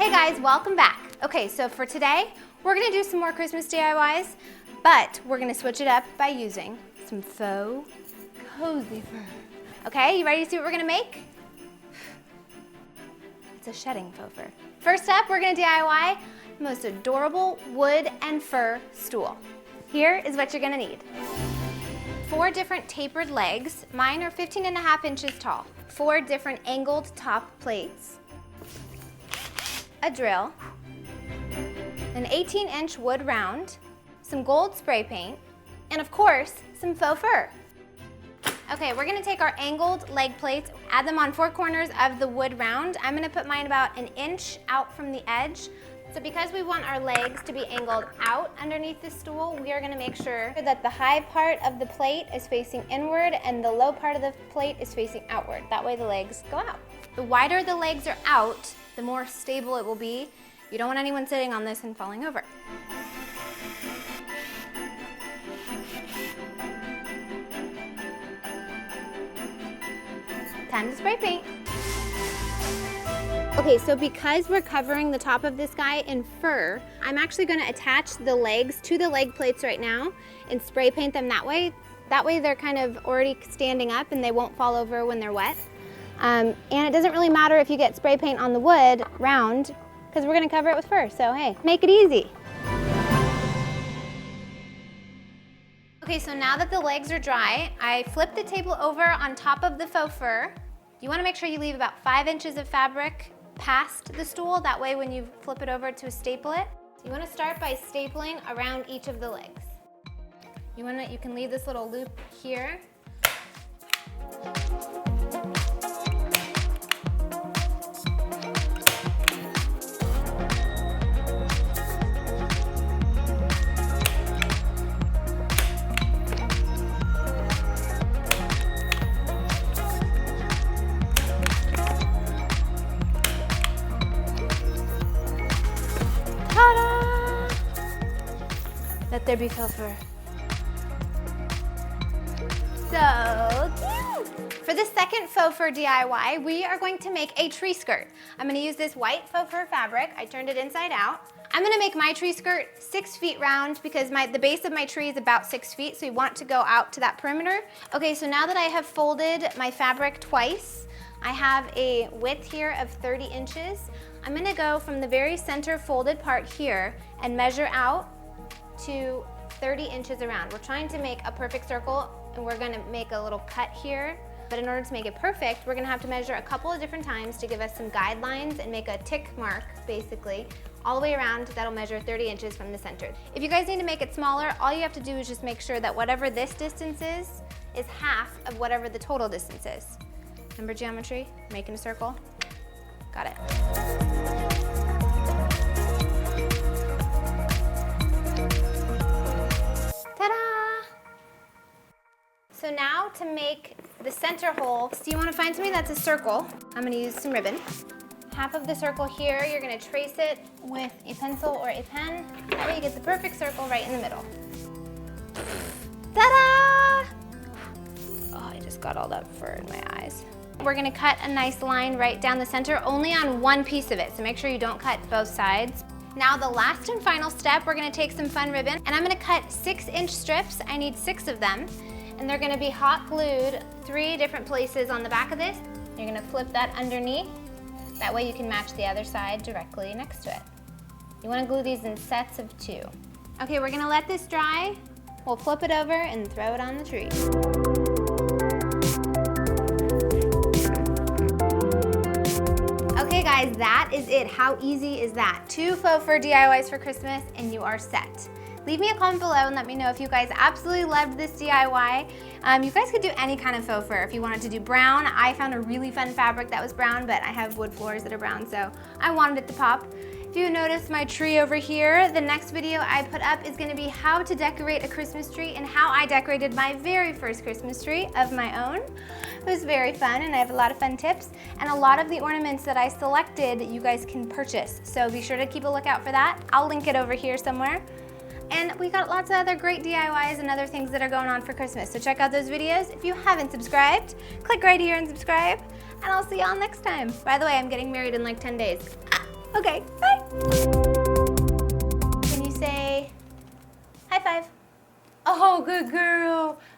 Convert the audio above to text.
Hey guys, welcome back. Okay, so for today, we're gonna do some more Christmas DIYs, but we're gonna switch it up by using some faux cozy fur. Okay, you ready to see what we're gonna make? It's a shedding faux fur. First up, we're gonna DIY the most adorable wood and fur stool. Here is what you're gonna need. 4 different tapered legs. Mine are 15.5 inches tall. 4 different angled top plates. A drill. An 18-inch wood round. Some gold spray paint. And of course, some faux fur. Okay, we're gonna take our angled leg plates, add them on 4 corners of the wood round. I'm gonna put mine about 1 inch out from the edge. So because we want our legs to be angled out underneath the stool, we are gonna make sure that the high part of the plate is facing inward and the low part of the plate is facing outward. That way the legs go out. The wider the legs are out, the more stable it will be. You don't want anyone sitting on this and falling over. Time to spray paint. Okay, so because we're covering the top of this guy in fur, I'm actually gonna attach the legs to the leg plates right now and spray paint them that way. That way they're kind of already standing up and they won't fall over when they're wet. And it doesn't really matter if you get spray paint on the wood round, because we're gonna cover it with fur, so hey, make it easy. Okay, so now that the legs are dry, I flip the table over on top of the faux fur. You wanna make sure you leave about 5 inches of fabric past the stool. That way when you flip it over to staple it, you wanna start by stapling around each of the legs. You can leave this little loop here. Let there be faux fur. So cute! For the second faux fur DIY, we are going to make a tree skirt. I'm gonna use this white faux fur fabric. I turned it inside out. I'm gonna make my tree skirt 6 feet round because the base of my tree is about 6 feet, so you want to go out to that perimeter. Okay, so now that I have folded my fabric twice, I have a width here of 30 inches. I'm gonna go from the very center folded part here and measure out to 30 inches around. We're trying to make a perfect circle and we're gonna make a little cut here. But in order to make it perfect, we're gonna have to measure a couple of different times to give us some guidelines and make a tick mark, basically, all the way around that'll measure 30 inches from the center. If you guys need to make it smaller, all you have to do is just make sure that whatever this distance is half of whatever the total distance is. Remember geometry? Making a circle? Got it. So now to make the center hole, so you want to find something that's a circle. I'm going to use some ribbon. Half of the circle here, you're going to trace it with a pencil or a pen. That way you get the perfect circle right in the middle. Ta-da! Oh, I just got all that fur in my eyes. We're going to cut a nice line right down the center, only on one piece of it, so make sure you don't cut both sides. Now the last and final step, we're going to take some fun ribbon, and I'm going to cut 6-inch strips. I need 6 of them. And they're gonna be hot glued 3 different places on the back of this. You're gonna flip that underneath. That way you can match the other side directly next to it. You wanna glue these in sets of 2. Okay, we're gonna let this dry. We'll flip it over and throw it on the tree. Okay guys, that is it. How easy is that? 2 faux fur DIYs for Christmas and you are set. Leave me a comment below and let me know if you guys absolutely loved this DIY. You guys could do any kind of faux fur. If you wanted to do brown, I found a really fun fabric that was brown, but I have wood floors that are brown, so I wanted it to pop. If you notice my tree over here, the next video I put up is gonna be how to decorate a Christmas tree and how I decorated my very first Christmas tree of my own. It was very fun and I have a lot of fun tips, and a lot of the ornaments that I selected you guys can purchase, so be sure to keep a lookout for that. I'll link it over here somewhere. And we got lots of other great DIYs and other things that are going on for Christmas. So check out those videos. If you haven't subscribed, click right here and subscribe. And I'll see y'all next time. By the way, I'm getting married in like 10 days. Okay, bye. Can you say high five? Oh, good girl.